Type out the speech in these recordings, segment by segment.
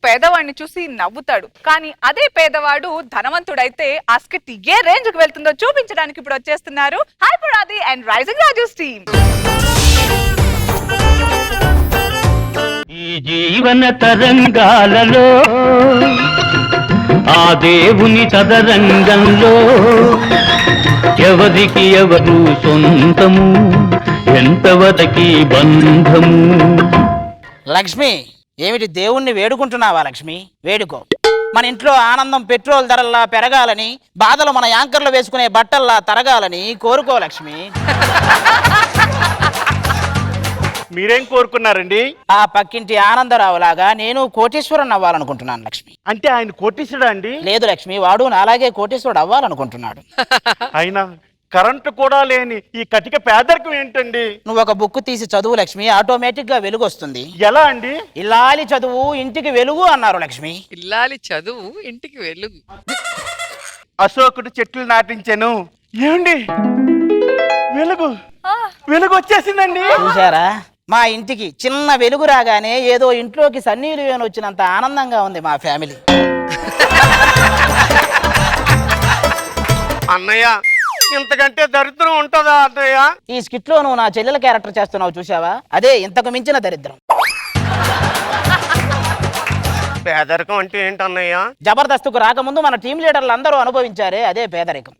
పేదవాడిని చూసి నవ్వుతాడు, కానీ అదే పేదవాడు ధనవంతుడైతే ఆ స్కిట్ ఏ రేంజ్ కు వెళ్తుందో చూపించడానికి ఇప్పుడు వచ్చేస్తున్నారు Hyper Aadi and rising Raju's team. ఈ జీవన తరంగాలలో ఆ దేవుని తదరంగంలో ఎవరికి ఎవరు సొంతము, ఎంతవరకి బంధము. లక్ష్మి, ఏమిటి దేవుణ్ణి వేడుకుంటున్నావా? లక్ష్మి, వేడుకో. మన ఇంట్లో ఆనందం పెట్రోల్ ధరల్లా పెరగాలని, బాధలు మన యాంకర్లు వేసుకునే బట్టల్లా తరగాలని కోరుకో లక్ష్మి. మీరేం కోరుకున్నారండి? ఆ పక్కింటి ఆనందరావులాగా నేను కోటీశ్వరుని అవ్వాలనుకుంటున్నాను లక్ష్మి. అంటే ఆయన కోటీశ్వరుడా అండి? లేదు లక్ష్మి, వాడు నాలాగే కోటీశ్వరుడు అవ్వాలనుకుంటున్నాడు. అయినా కరెంటు కూడా లేని ఈ కటిక పేదరికం ఏంటండి? నువ్వు ఒక బుక్ తీసి చదువు లక్ష్మి, ఆటోమేటిక్ గా వెలుగు వస్తుంది. ఎలా అండి? ఇల్లాలి చదువు ఇంటికి వెలుగు అన్నారు లక్ష్మి. ఇల్లాలి చదువు ఇంటికి వెలుగు. అశోకుడు చెట్లు నాటించాను, ఏమండి వెలుగు వెలుగు వచ్చేసిందండి. చూసారా, మా ఇంటికి చిన్న వెలుగు రాగానే ఏదో ఇంట్లోకి సన్నీలు వేణు వచ్చినంత ఆనందంగా ఉంది మా ఫ్యామిలీ. అన్నయ్య, ఇంతకంటే దరిద్రం ఉంటుందా అన్నయ్య? ఈ స్కిట్ లో నువ్వు నా చెల్లెల క్యారెక్టర్ చేస్తున్నావు చూసావా, అదే ఇంతకు మించిన దరిద్రం. పేదరికం అంటే ఏంటన్నయ్య? జబర్దస్త్కు రాకముందు మన టీం లీడర్లు అందరూ అనుభవించారే అదే పేదరికం.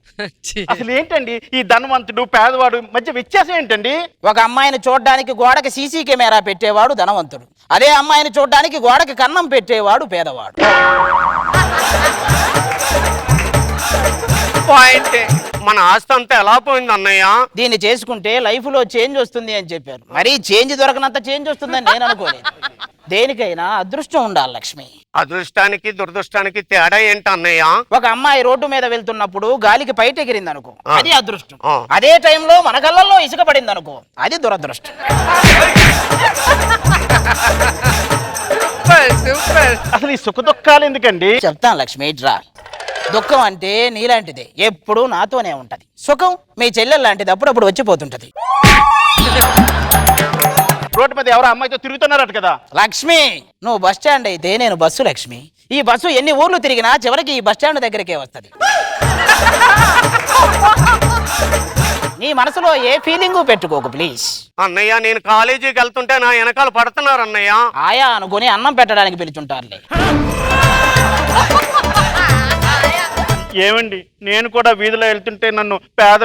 అసలు ఏంటండి ఈ ధనవంతుడు పేదవాడు మధ్య వ్యత్యాసం ఏంటండి? ఒక అమ్మాయిని చూడడానికి గోడకి సీసీ కెమెరా పెట్టేవాడు ధనవంతుడు, అదే అమ్మాయిని చూడడానికి గోడకి కన్నం పెట్టేవాడు పేదవాడు. పాయింటే. మన ఆస్తి అంతా ఎలా పోయింది అన్నయ్య? దీన్ని చేసుకుంటే లైఫ్ లో చేంజ్ వస్తుంది అని చెప్పారు, మరీ చేంజ్ దొరకనంత చేంజ్ వస్తుందని నేను అనుకోలేదు. దేనికైనా అదృష్టం ఉండాలి లక్ష్మి. అదృష్టానికి దురదృష్టానికి తేడా ఏంటి అన్నయ్య? ఒక అమ్మాయి రోడ్డు మీద వెళ్తున్నప్పుడు గాలికి పైట ఎగిరింది అనుకో, అది అదృష్టం. ఆ. అదే టైంలో మన కళ్ళల్లో ఇసుక పడింది అనుకో, అది దురదృష్టం. అసలు ఈ సుఖ దుఃఖాలు ఎందుకండి? చెప్తాను లక్ష్మి, డ్రా. దుఃఖం అంటే నీలాంటిదే, ఎప్పుడు నాతోనే ఉంటది. సుఖం మీ చెల్లెలు లాంటిది, అప్పుడప్పుడు వచ్చిపోతుంటది. రోడ్డు మీద ఎవరో అమ్మాయితో తిరుగుతున్నారట కదా? లక్ష్మి, నువ్వు బస్ స్టాండ్ అయితే నేను బస్సు లక్ష్మి. ఈ బస్సు ఎన్ని ఊర్లు తిరిగినా చివరికి ఈ బస్ స్టాండ్ దగ్గరికే వస్తుంది. నీ మనసులో ఏ ఫీలింగు పెట్టుకోకు ప్లీజ్. అన్నయ్య, నేను కాలేజీకి వెళ్తుంటే నా వెనకాల పడుతున్నారు అన్నయ్య. ఆయా అనుకుని అన్నం పెట్టడానికి పిలుచుంటారులే. ఏమండి, నేను కూడా వీధిలో వెళ్తుంటే నన్ను పేద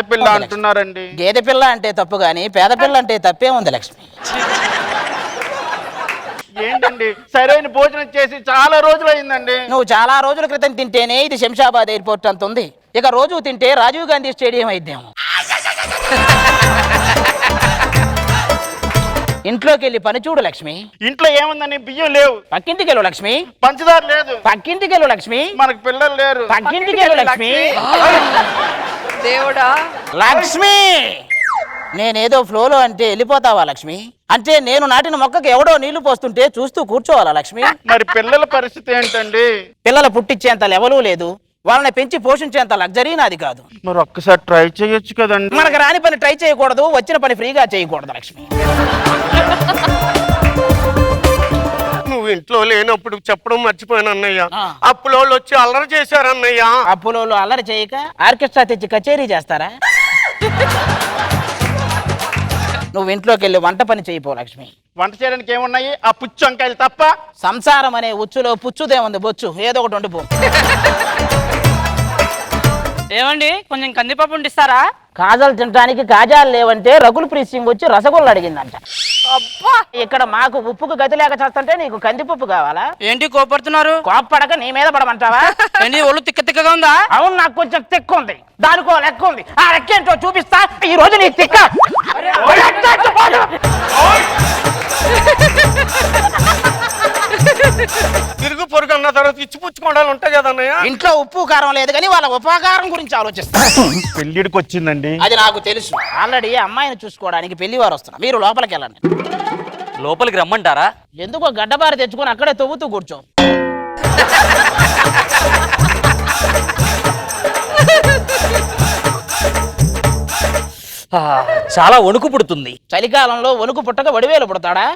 పిల్ల అంటున్నారండి. గేదె పిల్ల అంటే తప్పు గాని పేద పిల్ల అంటే తప్పే ఉంది లక్ష్మి. ఏంటండి, సరైన భోజనం చేసి చాలా రోజులు అయిందండి. నువ్వు చాలా రోజుల క్రితం తింటేనే ఇది శంషాబాద్ ఎయిర్పోర్ట్ అంత ఉంది, ఇక రోజు తింటే రాజీవ్ గాంధీ స్టేడియం అయిద్దాము. ఇంట్లోకి వెళ్ళి పని చూడు లక్ష్మి. ఇంట్లో ఏముందని? బియ్యం లేవు. పక్కింటికి వెళ్ళు లక్ష్మి. పంచదార లేదు. పక్కింటికి వెళ్ళు లక్ష్మి. మనకు పిల్లలు లేరు. పక్కింటికి వెళ్ళు లక్ష్మి. దేవుడా లక్ష్మి, నేనేదో ఫ్లోలో అంటే వెళ్ళిపోతావా లక్ష్మి? అంటే నేను నాటిన మొక్కకి ఎవడో నీళ్లు పోస్తుంటే చూస్తూ కూర్చోవాలా లక్ష్మి? మరి పిల్లల పరిస్థితి ఏంటండి? పిల్లలు పుట్టించేంత లెవెలు లేదు, వాళ్ళని పెంచి పోషించేంత లగ్జరీ నాది కాదు. మరి ఒక్కసారి ట్రై చేయొచ్చు కదండి. మనకు రాని పని ట్రై చేయకూడదు, వచ్చిన పని ఫ్రీగా చేయకూడదు లక్ష్మి. నువ్వు ఇంట్లో లేనప్పుడు చెప్పడం మర్చిపోయాను అన్నయ్య. ఆ. అప్పులో వచ్చి అల్లరి చేశారు అన్నయ్య. అప్పులో అల్లరి చేయక ఆర్కెస్ట్రా తెచ్చి కచేరీ చేస్తారా? నువ్వు ఇంట్లోకి వెళ్ళి వంట పని చేయిపో లక్ష్మి. వంట చేయడానికి ఏమున్నాయి? ఆ పుచ్చు వంకాయలు తప్ప. సంసారం అనే ఉచ్చులో పుచ్చుదే ఉంది, బొచ్చు ఏదో ఒకటి వండిపో. ఏమండి, కొంచెం కందిపప్పు ఉండిస్తారా? కాజాలు తినడానికి కాజాలు లేవంటే రకుల్ ప్రీత్ సింగ్ వచ్చి రసగుల్లా అడిగిందంట. ఇక్కడ మాకు ఉప్పుకు గతి లేక చేస్తుంటే నీకు కందిపప్పు కావాలా? ఏంటి కోపడుతున్నారు? కోప్పడక నీ మీద పడమంటావా? ఏంటి ఒళ్ళు తిక్క తిక్కగా ఉందా? అవును, నాకు కొంచెం తిక్కు ఉంది, దానికో లెక్క ఉంది. ఆ లెక్క ఏంటో చూపిస్తా ఈ రోజు నీ తిక్క. తిరుగు పొరుగు అన్న తర్వాత ఇచ్చి పుచ్చుకోవడాలు ఉంటాయి కదా అన్నయ్య. ఇంట్లో ఉప్పు కారం లేదు కానీ వాళ్ళ ఉపకారం గురించి ఆలోచిస్తా. పెళ్ళిడికి వచ్చిందండి. అది నాకు తెలుసు. ఆల్రెడీ అమ్మాయిని చూసుకోవడానికి పెళ్లి వారు వస్తున్నారు, మీరు లోపలికి వెళ్ళండి. లోపలికి రమ్మంటారా? ఎందుకో గడ్డబారి తెచ్చుకొని అక్కడే తవ్వుతూ కూర్చో. చాలా వణుకు పుడుతుంది. చలికాలంలో వణుకు పుట్టక వడివేలు పుడతాడా?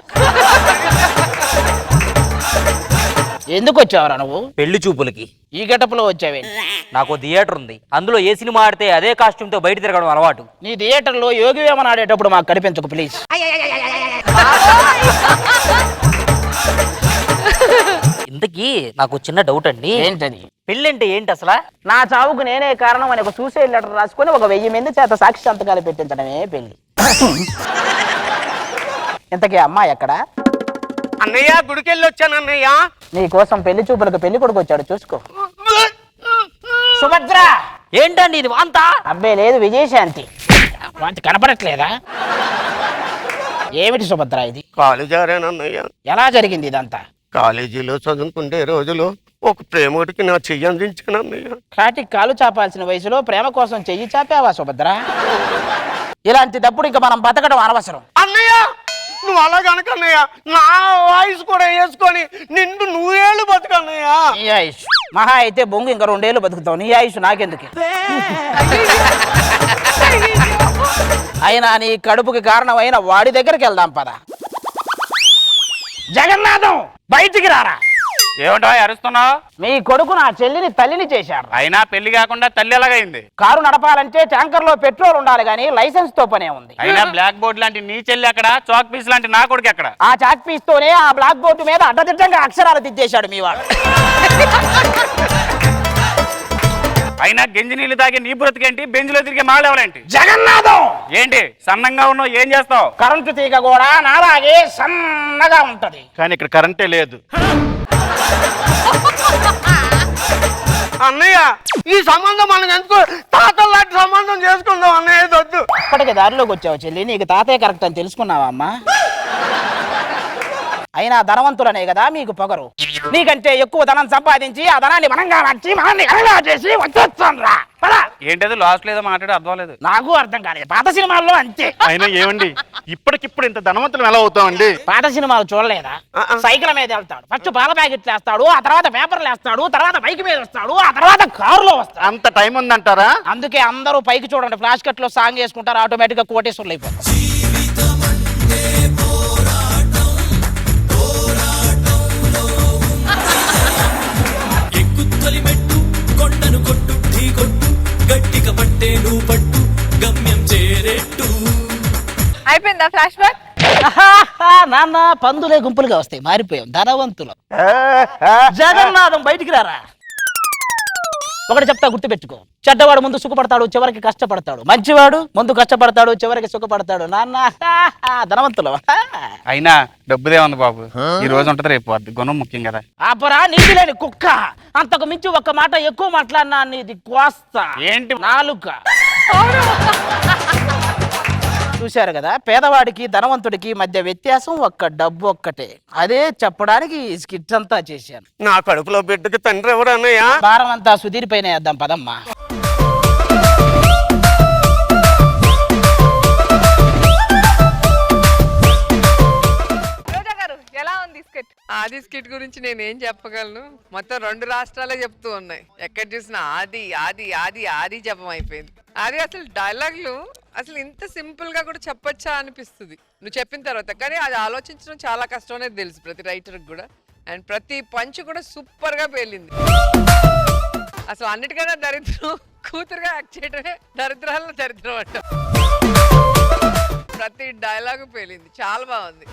ఎందుకు వచ్చావురా నువ్వు? పెళ్లి చూపులకి. ఈ గెటప్లో వచ్చావేంటి? నాకు థియేటర్ ఉంది, అందులో ఏ సినిమా ఆడితే అదే కాస్ట్యూమ్ తో బయట తిరగడం అలవాటు. నీ థియేటర్లో యోగి వేమన ఆడేటప్పుడు మాకు కనిపించకు ప్లీజ్. ఇంతకీ నాకు చిన్న డౌట్ అండి. ఏంటది? పెళ్లి అంటే ఏంటి అసలు? నా చావుకు నేనే కారణం అని ఒక సూసైడ్ లెటర్ రాసుకొని 1000 మంది చేత సాక్షి సంతకాలు పెట్టించడమే పెళ్లి. ఇంతకీ అమ్మాయి ఎక్కడ? అన్నయ్య గుడికెళ్ళి వచ్చాను అన్నయ్య. నీ కోసం పెళ్లి చూపులకు పెళ్లి కొడుకు వచ్చాడు, చూసుకో. సుభద్ర! ఏంటండి ఇది వాంతా? అబ్బే లేదు, విజయశాంతి. వాంతి కనపడట్లేదా? ఏమిటి సుభద్ర ఇది? కాలేజారేనన్నయ్య. ఎలా జరిగింది ఇదంతా? కాలేజీలో చదువుకుంటే రోజులు ఒక ప్రేమడికి నా చెయ్యి అందించాను అన్నయ్య. కాటికి కాలు చాపాల్సిన వయసులో ప్రేమ కోసం చెయ్యి చాపావా సుభద్ర? ఇలాంటిదప్పుడు ఇంకా మనం బతకడం అనవసరం. అన్నయ్య నువ్వు అలా కనుక అన్నయ్య నా వాయిస్ కూడా వేసుకొని నిండు 100 ఏళ్ళు బతుకన్నయ్య. నీ ఆయుష్ మహా అయితే బొంగు ఇంకా 2 ఏళ్ళు బతుకుతావు. నీ ఆయుష్ నాకెందుకు? అయినా నీ కడుపుకి కారణమైన వాడి దగ్గరికి వెళ్దాం పద. జగన్నాథం బయటికి రారా. ఏమంటా అరుస్తున్నావు? మీ కొడుకు నా చెల్లిని తల్లిని చేశాడు. అయినా పెళ్లి కాకుండా తల్లి ఎలాగైంది? కారు నడపాలంటే ట్యాంకర్ లో పెట్రోల్ ఉండాలి గానీ లైసెన్స్ తో పనే ఉంది. అయినా బ్లాక్ బోర్డ్ లాంటి నీ చెల్లి అక్కడ, చాక్ పీస్ లాంటి నా కొడుకు ఎక్కడ? ఆ చాక్ పీస్ తోనే ఆ బ్లాక్ బోర్డు మీద అడ్డదిడ్డంగా అక్షరాలు దిద్దేశాడు మీ వాడు. అయినా గంజి నీళ్లు తాగి నీ బ్రతికేంటి? బెంజ్లో తిరిగే మాడేవాలేంటి? జగన్నాథం ఏంటి సన్నంగా ఉన్నావు, ఏం చేస్తావు? కరెంటు తీగ కూడా నాలాగే సన్నగా ఉంటది. కానీ ఇక్కడ కరెంటే లేదు. అన్నయ్య ఈ సంబంధం మనం ఎందుకు తాతల లాంటి సంబంధం చేసుకుందాం అన్నయ్య. వద్దు. ఇప్పటికి దారిలోకి వచ్చావు చెల్లి, నీకు తాతయ్య కరెక్ట్ అని తెలుసుకున్నావా అమ్మా? అయినా ధనవంతులనే కదా మీకు పొగరు. నీకంటే ఎక్కువ ధనం సంపాదించి ఆ ధనాన్ని మనంగా నచ్చి మనల్ని అలగా చేసి వచ్చేస్తాను రా. ఏంటది లాస్ట్ లేదో మాట్లాడి అర్థం లేదు. నాకు అర్థం కాలేదు, పాత సినిమాల్లో అంతే. అయినా ఏమండి ఇప్పటికిప్పుడు ఇంత ధనవంతులు ఎలా అవుతామండి? పాత సినిమాలు చూడలేదా? సైకిల్ మీద వెళ్తాడు, ఫస్ట్ పాల ప్యాకెట్లు వేస్తాడు, ఆ తర్వాత పేపర్లు వేస్తాడు, తర్వాత బైక్ మీద వస్తాడు, ఆ తర్వాత కారులో వస్తాడు. అంత టైం ఉందంటారా? అందుకే అందరూ పైకి చూడండి, ఫ్లాష్ కట్ లో సాంగ్ వేసుకుంటారు, ఆటోమేటిక్ గా కోటేశ్వర్లు అయిపోతారు. మెట్టు కొండను కొట్టు ఢీ కొట్టు గట్టిగా పట్టే నువ్వు పట్టు గమ్యం చేరేట్టు. అయిపోయిందా ఫ్లాష్ బ్యాక్? నాన్న పందులే గుంపులుగా వస్తాయి, మారిపోయాం ధనవంతులు. జగన్నాథం బయటికి రారా. ఒకటి చెప్తా గుర్తుపెట్టుకో, చెడ్డవాడు ముందు సుఖపడతాడు, చివరికి కష్టపడతాడు. మంచివాడు ముందు కష్టపడతాడు, చివరికి సుఖపడతాడు. నాన్న ధనవంతులు. అయినా డబ్బుదే ఉంది బాబు, ఈ రోజు ఉంటది రేపు వద్దు, గుణం ముఖ్యం కదా. ఆపరా నీతి లేని కుక్క, అంతకు మించి ఒక్క మాట ఎక్కువ మాట్లాడినా నీది కోస్తా. ఏంటి? నాలుక. చూశారు కదా, పేదవాడికి ధనవంతుడికి మధ్య వ్యత్యాసం ఒక్క డబ్బు ఒక్కటే. అదే చెప్పడానికి ఈ స్కిట్ అంతా చేశాను. నా కడుపులో బిడ్డకి తండ్రి ఎవరు అన్నయ్య? భారం అంతా సుధీర్ పైన వేద్దాం పదమ్మా. రోజా గారు ఎలా ఉంది స్కిట్? ఆది స్కిట్ గురించి నేనేం చెప్పగలను? మొత్తం 2 రాష్ట్రాలే చెప్తూ ఉన్నాయి. ఎక్కడ చూసినా ఆది ఆది ఆది ఆది జపం అయిపోయింది. అది అసలు డైలాగులు అసలు ఇంత సింపుల్ గా కూడా చెప్పొచ్చా అనిపిస్తుంది నువ్వు చెప్పిన తర్వాత. కానీ అది ఆలోచించడం చాలా కష్టం అనేది తెలుసు ప్రతి రైటర్కి కూడా. అండ్ ప్రతి పంచ్ కూడా సూపర్ గా పేలింది. అసలు అన్నిటికన్నా దరిద్రం కూతురుగా యాక్ట్ చేయడమే దరిద్రాల్లో దరిద్రం అంట. ప్రతి డైలాగు పేలింది, చాలా బాగుంది.